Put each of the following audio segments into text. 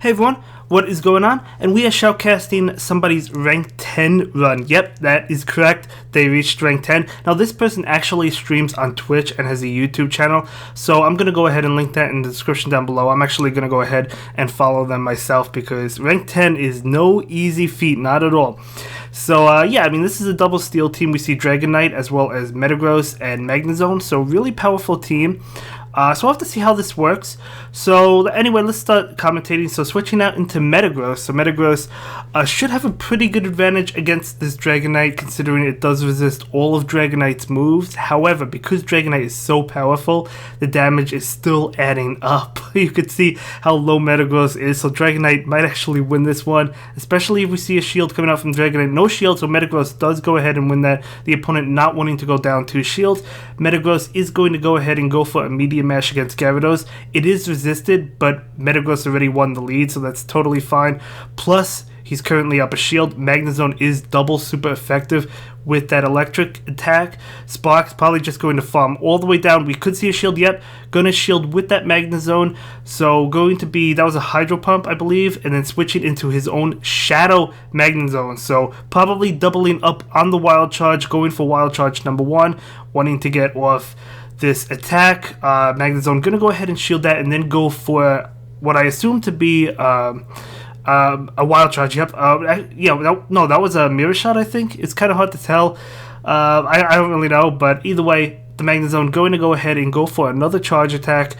Hey everyone, what is going on? And we are shoutcasting somebody's rank 10 run. Yep, that is correct. They reached rank 10. Now this person actually streams on Twitch and has a YouTube channel, so I'm going to go ahead and link that in the description down below. I'm actually going to go ahead and follow them myself because rank 10 is no easy feat, not at all. So yeah, I mean, this is a double steal team. We see Dragonite as well as Metagross and Magnezone, so really powerful team. So we'll have to see how this works. So anyway, let's start commentating. So switching out into Metagross. So Metagross should have a pretty good advantage against this Dragonite, considering it does resist all of Dragonite's moves. However, because Dragonite is so powerful, the damage is still adding up. You could see how low Metagross is. So Dragonite might actually win this one, especially if we see a shield coming out from Dragonite. No shield, so Metagross does go ahead and win that. The opponent not wanting to go down 2 shields. Metagross is going to go ahead and go for a Meteor Mash against Gyarados. It is resisted, but Metagross already won the lead, so that's totally fine. Plus, he's currently up a shield. Magnezone is double super effective with that electric attack. Spark's probably just going to farm all the way down. We could see a shield. Yep, gonna shield with that Magnezone. So going to be, that was a Hydro Pump, I believe, and then switching into his own Shadow Magnezone. So probably doubling up on the Wild Charge, going for Wild Charge number 1, wanting to get off this attack. Magnezone gonna go ahead and shield that and then go for what I assume to be a Wild Charge. Yep. No, that was a Mirror Shot, I think. It's kind of hard to tell. I don't really know, but either way, the Magnezone going to go ahead and go for another charge attack.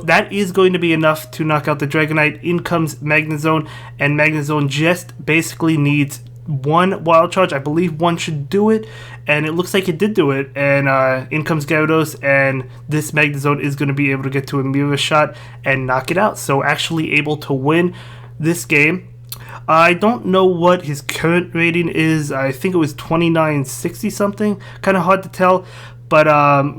That is going to be enough to knock out the Dragonite. In comes Magnezone, and Magnezone just basically needs one Wild Charge. I believe one should do it, and it looks like it did do it. And in comes Gyarados, and this Magnezone is going to be able to get to a Mirror Shot and knock it out. So actually able to win this game. I don't know what his current rating is. I think it was 2960 something. Kind of hard to tell. But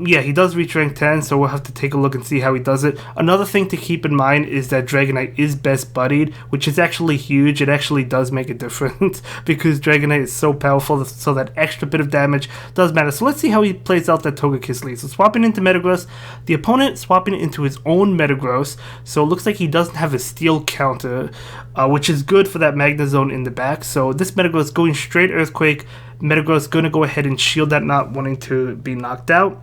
yeah, he does reach rank 10, so we'll have to take a look and see how he does it. Another thing to keep in mind is that Dragonite is best buddied, which is actually huge. It actually does make a difference because Dragonite is so powerful, so that extra bit of damage does matter. So let's see how he plays out that Togekiss lead. So swapping into Metagross, the opponent swapping into his own Metagross, so it looks like he doesn't have a steel counter, which is good for that Magnezone in the back. So this Metagross going straight Earthquake. Metagross going to go ahead and shield that, not wanting to be knocked out.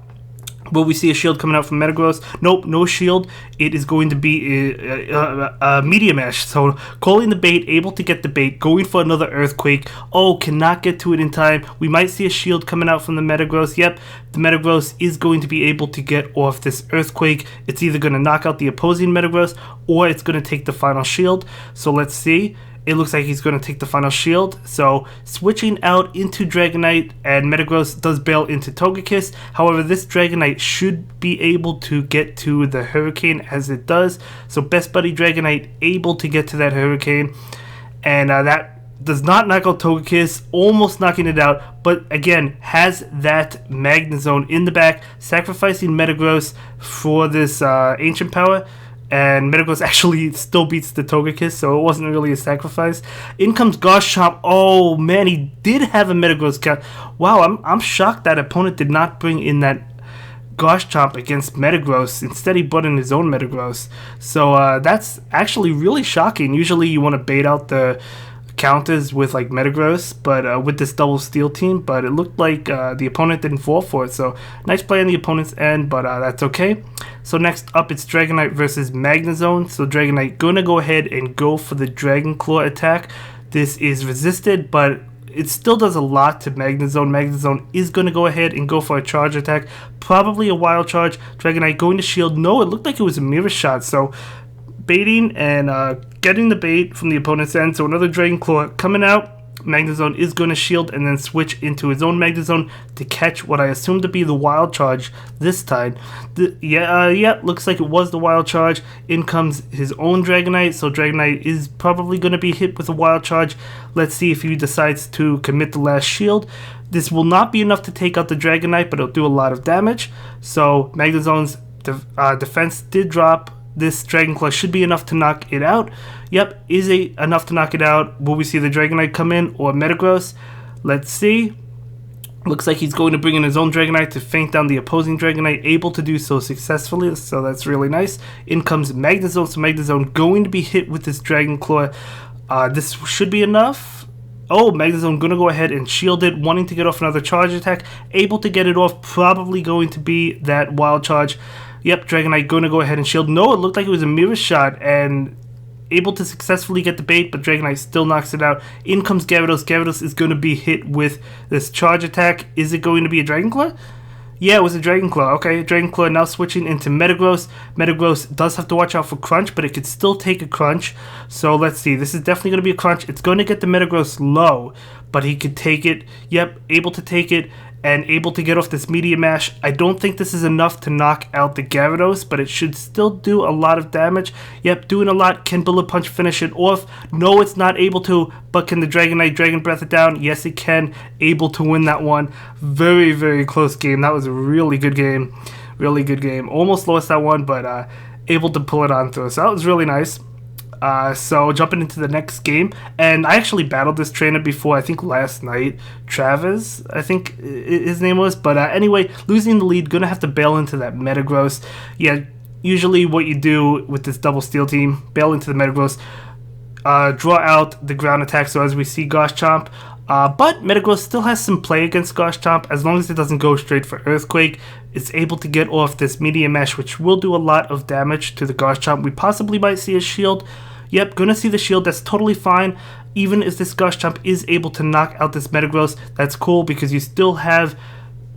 Will we see a shield coming out from Metagross? Nope, no shield. It is going to be a Meteor Mash. So calling the bait, able to get the bait, going for another Earthquake. Oh, cannot get to it in time. We might see a shield coming out from the Metagross. Yep, the Metagross is going to be able to get off this Earthquake. It's either going to knock out the opposing Metagross or it's going to take the final shield. So let's see. It looks like he's going to take the final shield. So switching out into Dragonite, and Metagross does bail into Togekiss. However, this Dragonite should be able to get to the Hurricane as it does. So best buddy Dragonite able to get to that Hurricane. And that does not knock out Togekiss, almost knocking it out. But again, has that Magnezone in the back, sacrificing Metagross for this Ancient Power. And Metagross actually still beats the Togekiss, so it wasn't really a sacrifice. In comes Garchomp. Oh man, he did have a Metagross count. Wow, I'm shocked that opponent did not bring in that Garchomp against Metagross. Instead, he brought in his own Metagross. So that's actually really shocking. Usually you want to bait out the counters with like Metagross, but with this double steal team, but it looked like the opponent didn't fall for it. So nice play on the opponent's end, but that's okay. So next up, it's Dragonite versus Magnezone. So Dragonite gonna go ahead and go for the Dragon Claw attack. This is resisted, but it still does a lot to Magnezone. Magnezone is going to go ahead and go for a charge attack, probably a Wild Charge. Dragonite going to shield. No, it looked like it was a Mirror Shot. So baiting and getting the bait from the opponent's end. So another Dragon Claw coming out. Magnezone is going to shield and then switch into his own Magnezone to catch what I assume to be the Wild Charge this time. Yeah, looks like it was the Wild Charge. In comes his own Dragonite, so Dragonite is probably going to be hit with a Wild Charge. Let's see if he decides to commit the last shield. This will not be enough to take out the Dragonite, but it'll do a lot of damage. So Magnezone's defense did drop. This Dragon Claw should be enough to knock it out. Yep, is it enough to knock it out? Will we see the Dragonite come in or Metagross? Let's see. Looks like he's going to bring in his own Dragonite to feint down the opposing Dragonite, able to do so successfully, so that's really nice. In comes Magnezone, so Magnezone going to be hit with this Dragon Claw. This should be enough. Oh, Magnezone going to go ahead and shield it, wanting to get off another charge attack. Able to get it off, probably going to be that Wild Charge. Yep, Dragonite going to go ahead and shield. No, it looked like it was a mirror shot, and able to successfully get the bait, but Dragonite still knocks it out. In comes Gyarados. Gyarados is going to be hit with this charge attack. Is it going to be a Dragon Claw? Yeah, it was a Dragon Claw. Okay, Dragon Claw now switching into Metagross. Metagross does have to watch out for Crunch, but it could still take a Crunch. So let's see. This is definitely going to be a Crunch. It's going to get the Metagross low, but he could take it. Yep, able to take it and able to get off this Meteor Mash. I don't think this is enough to knock out the Gyarados, but it should still do a lot of damage. Yep, doing a lot. Can Bullet Punch finish it off? No, it's not able to, but can the Dragonite Dragon Breath it down? Yes, it can. Able to win that one. Very, very close game. That was a really good game. Really good game. Almost lost that one, but able to pull it on through. So that was really nice. So jumping into the next game, and I actually battled this trainer before, I think last night, Travis, I think his name was, but anyway, losing the lead, gonna have to bail into that Metagross. Yeah, usually what you do with this double steel team, bail into the Metagross, draw out the ground attack, so as we see Garchomp, but Metagross still has some play against Garchomp, as long as it doesn't go straight for Earthquake. It's able to get off this Meteor Mash, which will do a lot of damage to the Garchomp. We possibly might see a shield. Yep, gonna see the shield. That's totally fine. Even if this Garchomp is able to knock out this Metagross, that's cool because you still have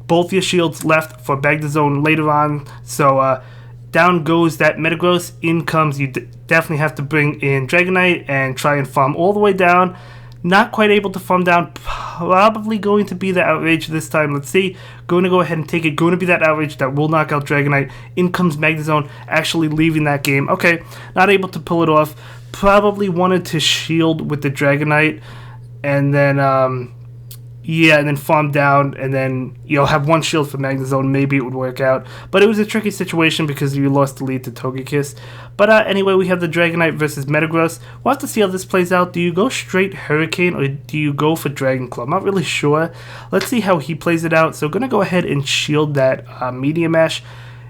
both your shields left for Magnezone later on. So down goes that Metagross. In comes, you definitely have to bring in Dragonite and try and farm all the way down. Not quite able to farm down. Probably going to be the Outrage this time. Let's see. Going to go ahead and take it. Going to be that Outrage that will knock out Dragonite. In comes Magnezone, actually leaving that game. Okay, not able to pull it off. Probably wanted to shield with the Dragonite. And then, yeah, and then farm down. And then, have one shield for Magnezone. Maybe it would work out. But it was a tricky situation because you lost the lead to Togekiss. But anyway, we have the Dragonite versus Metagross. We'll have to see how this plays out. Do you go straight Hurricane or do you go for Dragon Claw? I'm not really sure. Let's see how he plays it out. So going to go ahead and shield that Meteor Mash.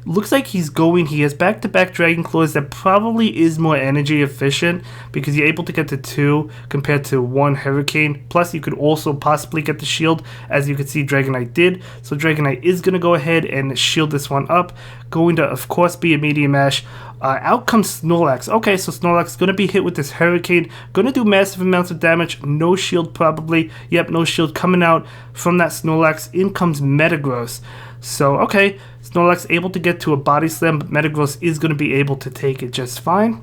Looks like he has back-to-back Dragon Claws that probably is more energy efficient because you're able to get to 2 compared to 1 Hurricane. Plus, you could also possibly get the shield, as you can see Dragonite did. So Dragonite is going to go ahead and shield this one up. Going to, of course, be a Meteor Mash. Out comes Snorlax. Okay, so Snorlax is going to be hit with this Hurricane. Going to do massive amounts of damage. No shield probably. Yep, no shield coming out from that Snorlax. In comes Metagross. So, okay, Snorlax able to get to a Body Slam, but Metagross is going to be able to take it just fine.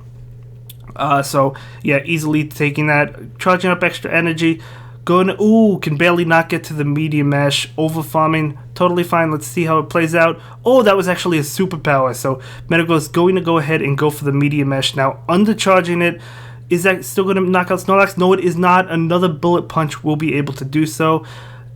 So, yeah, easily taking that. Charging up extra energy. Can barely not get to the Meteor Mash. Over farming, totally fine. Let's see how it plays out. Oh, that was actually a superpower. So, Metagross going to go ahead and go for the Meteor Mash. Now, undercharging it. Is that still going to knock out Snorlax? No, it is not. Another Bullet Punch will be able to do so.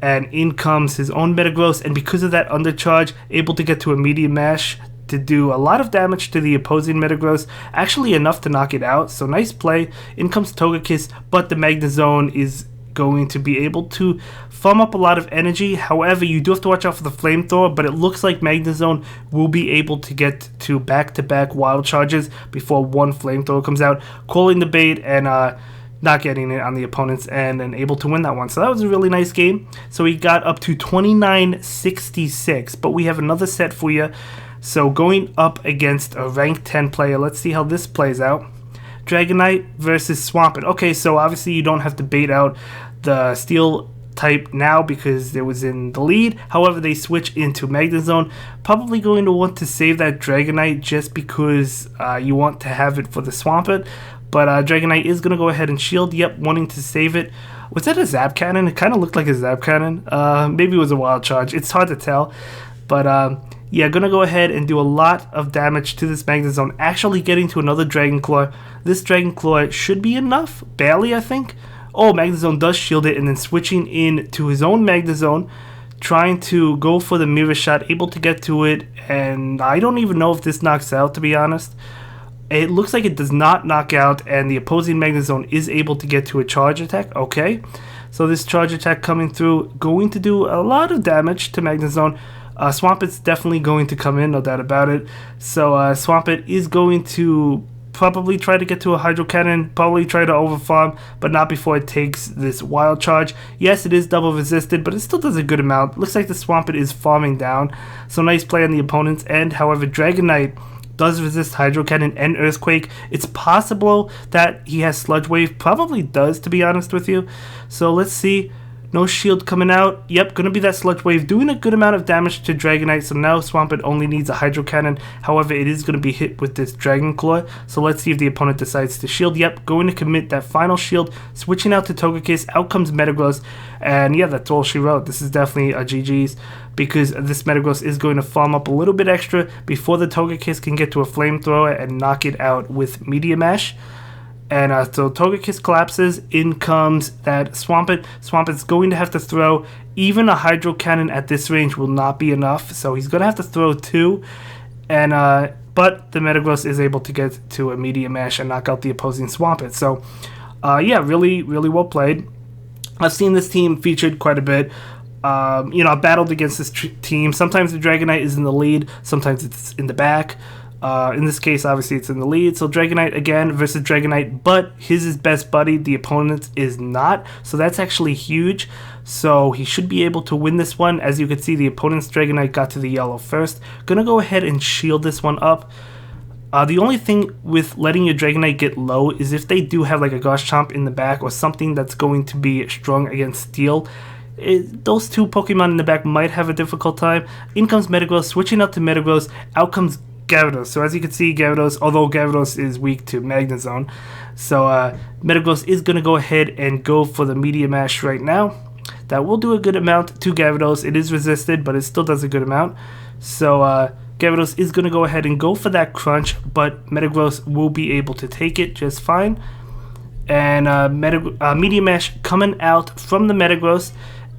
And in comes his own Metagross, and because of that undercharge, able to get to a Meteor Mash to do a lot of damage to the opposing Metagross, actually enough to knock it out, so nice play. In comes Togekiss, but the Magnezone is going to be able to farm up a lot of energy. However, you do have to watch out for the Flamethrower, but it looks like Magnezone will be able to get to back-to-back Wild Charges before one Flamethrower comes out, calling the bait and not getting it on the opponent's end and able to win that one. So that was a really nice game. So we got up to 29-66, but we have another set for you. So going up against a ranked 10 player, let's see how this plays out. Dragonite versus Swampert. Okay, so obviously you don't have to bait out the Steel type now because it was in the lead. However, they switch into Magnezone. Probably going to want to save that Dragonite just because you want to have it for the Swampert. But Dragonite is going to go ahead and shield. Yep, wanting to save it. Was that a Zap Cannon? It kind of looked like a Zap Cannon. Maybe it was a Wild Charge. It's hard to tell. But yeah, going to go ahead and do a lot of damage to this Magnezone. Actually getting to another Dragon Claw. This Dragon Claw should be enough. Barely, I think. Oh, Magnezone does shield it. And then switching in to his own Magnezone. Trying to go for the Mirror Shot. Able to get to it. And I don't even know if this knocks out, to be honest. It looks like it does not knock out, and the opposing Magnezone is able to get to a charge attack. Okay, So this charge attack coming through, going to do a lot of damage to Magnezone. Swampet's definitely going to come in, no doubt about it. So Swampet is going to probably try to get to a Hydro Cannon, probably try to overfarm, but not before it takes this Wild Charge. Yes, it is double resisted, but it still does a good amount. Looks like the Swampet is farming down, so nice play on the opponent's end. However, Dragonite does resist Hydro Cannon and Earthquake. It's possible that he has Sludge Wave, probably does, to be honest with you. So let's see. No shield coming out. Yep, gonna be that Sludge Wave, doing a good amount of damage to Dragonite. So now Swampert only needs a Hydro Cannon. However, it is gonna be hit with this Dragon Claw. So let's see if the opponent decides to shield. Yep, going to commit that final shield. Switching out to Togekiss. Out comes Metagross. And yeah, that's all she wrote. This is definitely a GG's, because this Metagross is going to farm up a little bit extra before the Togekiss can get to a Flamethrower and knock it out with Meteor Mash. And so Togekiss collapses, in comes that Swampert. Swampet's going to have to throw, even a Hydro Cannon at this range will not be enough, so he's going to have to throw 2. And but the Metagross is able to get to a Meteor Mash and knock out the opposing Swampert. So yeah, really well played. I've seen this team featured quite a bit. You know, I've battled against this team. Sometimes the Dragonite is in the lead, sometimes it's in the back. In this case, obviously, it's in the lead. So Dragonite again versus Dragonite, but his is best buddy. The opponent's is not. So that's actually huge. So he should be able to win this one. As you can see, the opponent's Dragonite got to the yellow first. Gonna go ahead and shield this one up. The only thing with letting your Dragonite get low is if they do have like a Garchomp in the back or something that's going to be strong against Steel. Those two Pokemon in the back might have a difficult time. In comes Metagross, switching up to Metagross. Out comes Gyarados. So as you can see, Gyarados, although Gyarados is weak to Magnezone, so Metagross is going to go ahead and go for the Meteor Mash right now. That will do a good amount to Gyarados. It is resisted, but it still does a good amount. So Gyarados is going to go ahead and go for that Crunch, but Metagross will be able to take it just fine. And Meteor Mash coming out from the Metagross,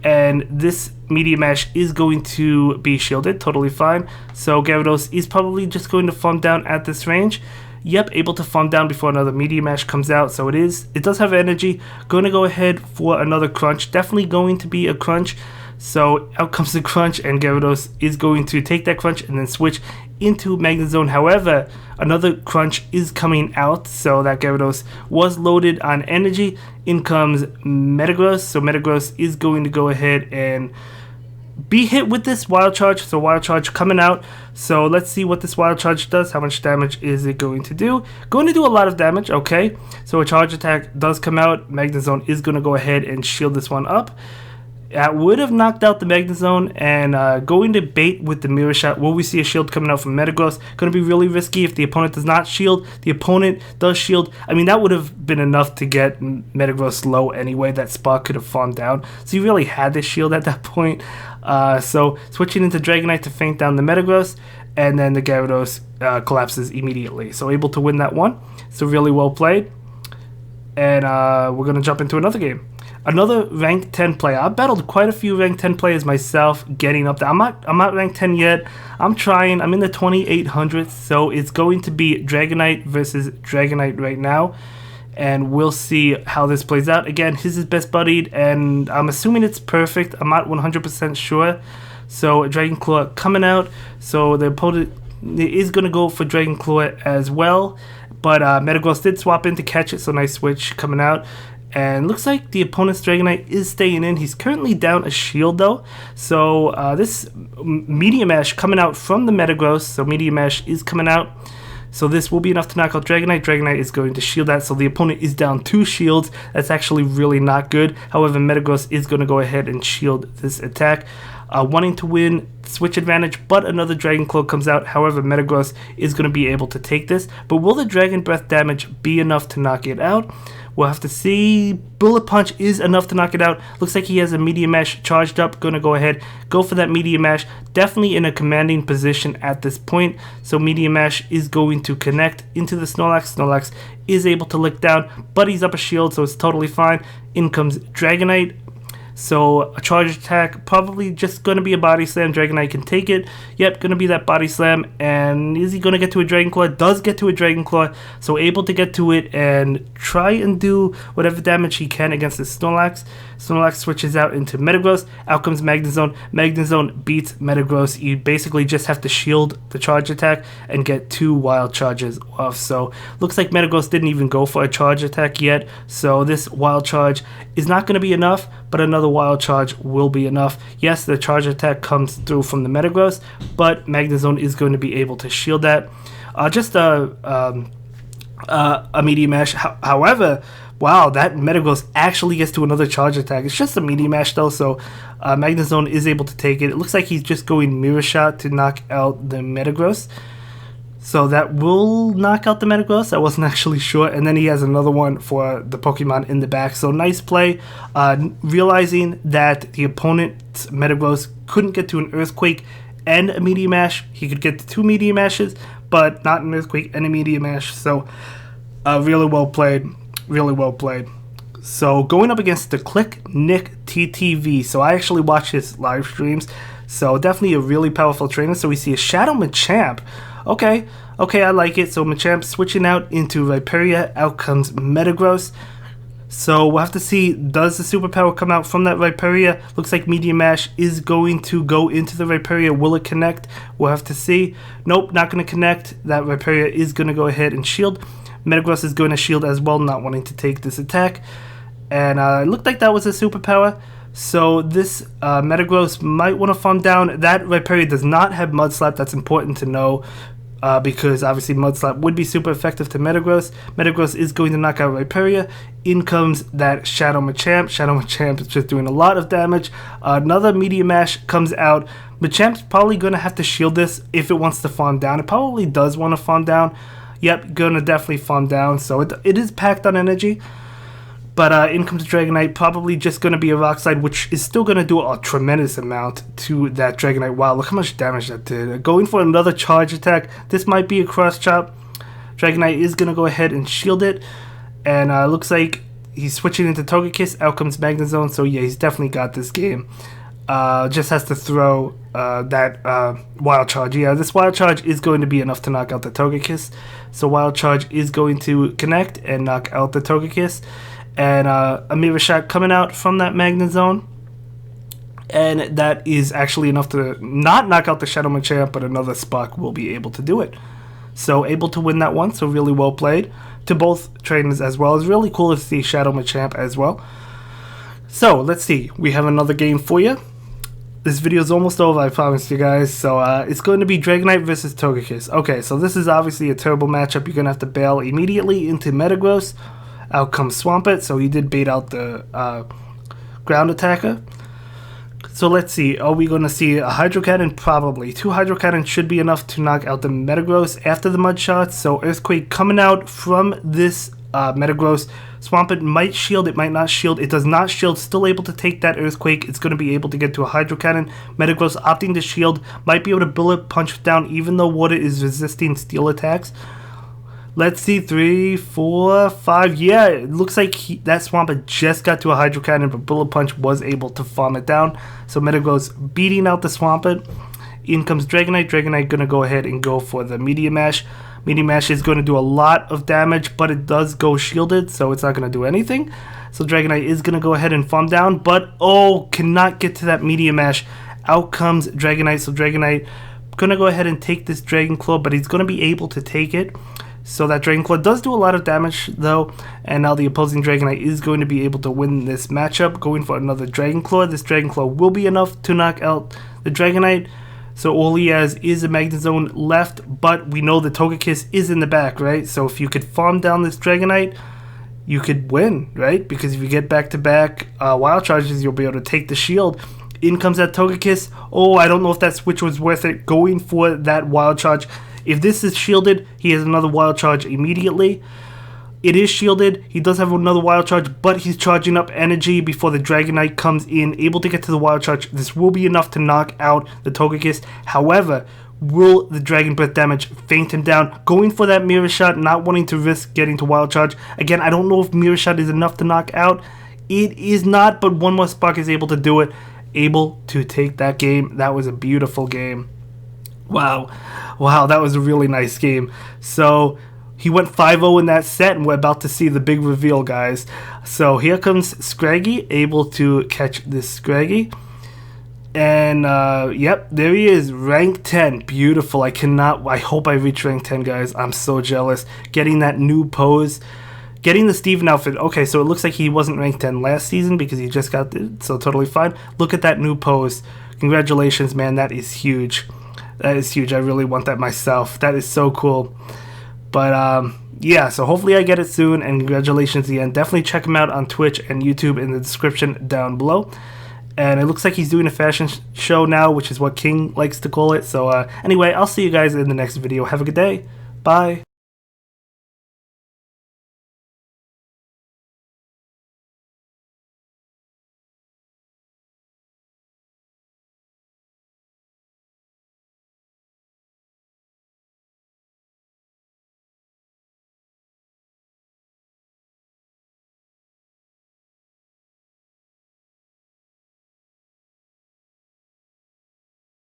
and this Meteor Mash is going to be shielded, totally fine. So Gyarados is probably just going to farm down at this range. Yep, able to farm down before another Meteor Mash comes out. So it does have energy. Going to go ahead for another Crunch. Definitely going to be a Crunch. So out comes the Crunch, and Gyarados is going to take that Crunch and then switch into Magnezone. However, another Crunch is coming out, so that Gyarados was loaded on energy. In comes Metagross, so Metagross is going to go ahead and be hit with this Wild Charge. So Wild Charge coming out. So let's see what this Wild Charge does. How much damage is it going to do? Going to do a lot of damage, okay. So a Charge Attack does come out. Magnezone is going to go ahead and shield this one up. That would have knocked out the Magnezone, and going to bait with the Mirror Shot. Will we see a shield coming out from Metagross? Going to be really risky if the opponent does not shield. The opponent does shield. I mean, that would have been enough to get Metagross low anyway. That spot could have farmed down. So you really had to shield at that point. So switching into Dragonite to feint down the Metagross, and then the Gyarados collapses immediately. So able to win that one. So really well played. And we're going to jump into another game. Another ranked 10 player. I've battled quite a few ranked 10 players myself, getting up there. I'm not ranked 10 yet. I'm trying. I'm in the 2800s, so it's going to be Dragonite versus Dragonite right now, and we'll see how this plays out. Again, his is best buddied, and I'm assuming it's perfect. I'm not 100% sure. So Dragon Claw coming out. So the opponent is going to go for Dragon Claw as well, but Metagross did swap in to catch it, so nice switch coming out. And looks like the opponent's Dragonite is staying in. He's currently down a shield though. So this Meteor Mash coming out from the Metagross. So Meteor Mash is coming out. So this will be enough to knock out Dragonite. Dragonite is going to shield that. So the opponent is down 2 shields. That's actually really not good. However, Metagross is going to go ahead and shield this attack. Wanting to win, switch advantage, but another Dragon Claw comes out. However, Metagross is going to be able to take this. But will the Dragon Breath damage be enough to knock it out? We'll have to see. Bullet Punch is enough to knock it out. Looks like he has a Meteor Mash charged up. Going to go ahead, go for that Meteor Mash. Definitely in a commanding position at this point. So Meteor Mash is going to connect into the Snorlax. Snorlax is able to lick down, but he's up a shield, so it's totally fine. In comes Dragonite. So a charge attack, probably just going to be a body slam. Dragonite can take it. Yep, going to be that body slam. And is he going to get to a Dragon Claw? Does get to a Dragon Claw. So able to get to it and try and do whatever damage he can against the Snorlax. Snorlax switches out into Metagross. Out comes Magnezone. Magnezone beats Metagross. You basically just have to shield the charge attack and get 2 wild charges off. So looks like Metagross didn't even go for a charge attack yet. So this wild charge is not going to be enough, but another wild charge will be enough. Yes, the charge attack comes through from the Metagross, but Magnezone is going to be able to shield that. Just a Meteor Mash. However, wow, that Metagross actually gets to another charge attack. It's just a Meteor Mash though, so Magnezone is able to take it. It looks like he's just going Mirror Shot to knock out the Metagross. So that will knock out the Metagross. I wasn't actually sure. And then he has another one for the Pokemon in the back. So nice play. Realizing that the opponent's Metagross couldn't get to an Earthquake and a Meteor Mash. He could get to 2 Meteor Mashes, but not an Earthquake and a Meteor Mash. So really well played. Really well played. So going up against the Click Nick TTV. So I actually watch his live streams. So definitely a really powerful trainer. So we see a Shadow Machamp. Okay, I like it. So Machamp switching out into Rhyperior. Out comes Metagross. So we'll have to see, does the superpower come out from that Rhyperior? Looks like Meteor Mash is going to go into the Rhyperior. Will it connect? We'll have to see. Nope, not going to connect. That Rhyperior is going to go ahead and shield. Metagross is going to shield as well, not wanting to take this attack. And it looked like that was a superpower. So this Metagross might want to farm down. That Rhyperior does not have Mud Slap. That's important to know. Because obviously Mud Slap would be super effective to Metagross. Metagross is going to knock out Rhyperior. In comes that Shadow Machamp. Shadow Machamp is just doing a lot of damage. Another Meteor Mash comes out. Machamp's probably going to have to shield this if it wants to farm down. It probably does want to farm down. Yep, going to definitely farm down. So it is packed on energy. But in comes Dragonite, probably just going to be a Rock Slide, which is still going to do a tremendous amount to that Dragonite. Wow, look how much damage that did. Going for another charge attack. This might be a cross chop. Dragonite is going to go ahead and shield it. And looks like he's switching into Togekiss. Out comes Magnezone. So yeah, he's definitely got this game. Just has to throw that Wild Charge. Yeah, this Wild Charge is going to be enough to knock out the Togekiss. So Wild Charge is going to connect and knock out the Togekiss. And a Mirror Shot coming out from that Magnezone. And that is actually enough to not knock out the Shadow Machamp, but another Spark will be able to do it. So able to win that one, so really well played to both trainers as well. It's really cool to see Shadow Machamp as well. So let's see, we have another game for you. This video is almost over, I promise you guys. So it's going to be Dragonite versus Togekiss. Okay, so this is obviously a terrible matchup. You're going to have to bail immediately into Metagross. Out comes Swampert, so he did bait out the ground attacker. So let's see, are we going to see a Hydro Cannon? Probably. 2 Hydro Cannons should be enough to knock out the Metagross after the Mud Shots. So Earthquake coming out from this Metagross. Swampert might shield, it might not shield. It does not shield, still able to take that Earthquake. It's going to be able to get to a Hydro Cannon. Metagross opting to shield, might be able to Bullet Punch down even though water is resisting steel attacks. Let's see, 3, 4, 5. Yeah, it looks like that Swampert just got to a Hydro Cannon, but Bullet Punch was able to farm it down. So Metagross beating out the Swampert. In comes Dragonite. Dragonite going to go ahead and go for the Meteor Mash. Meteor Mash is going to do a lot of damage, but it does go shielded, so it's not going to do anything. So Dragonite is going to go ahead and farm down, but oh, cannot get to that Meteor Mash. Out comes Dragonite. So Dragonite going to go ahead and take this Dragon Claw, but he's going to be able to take it. So that Dragon Claw does do a lot of damage though, and now the opposing Dragonite is going to be able to win this matchup, going for another Dragon Claw. This Dragon Claw will be enough to knock out the Dragonite. So all he has is a Magnezone left, but we know the Togekiss is in the back, right? So if you could farm down this Dragonite, you could win, right? Because if you get back-to-back Wild Charges, you'll be able to take the shield. In comes that Togekiss. Oh, I don't know if that switch was worth it, going for that Wild Charge. If this is shielded, he has another Wild Charge immediately. It is shielded. He does have another Wild Charge, but he's charging up energy before the Dragonite comes in, able to get to the Wild Charge. This will be enough to knock out the Togekiss. However, will the Dragon Breath damage faint him down? Going for that Mirror Shot, not wanting to risk getting to Wild Charge. Again, I don't know if Mirror Shot is enough to knock out. It is not, but one more spark is able to do it. Able to take that game. That was a beautiful game. Wow, that was a really nice game. So he went 5-0 in that set, and we're about to see the big reveal, guys. So here comes Scraggy, able to catch this Scraggy. And, yep, there he is, rank 10. Beautiful. I hope I reach rank 10, guys. I'm so jealous. Getting that new pose. Getting the Steven outfit. Okay, so it looks like he wasn't ranked 10 last season because he just got it, so totally fine. Look at that new pose. Congratulations, man. That is huge. That is huge. I really want that myself. That is so cool. But, yeah, so hopefully I get it soon, and congratulations again. Definitely check him out on Twitch and YouTube in the description down below. And it looks like he's doing a fashion show now, which is what King likes to call it. So anyway, I'll see you guys in the next video. Have a good day. Bye.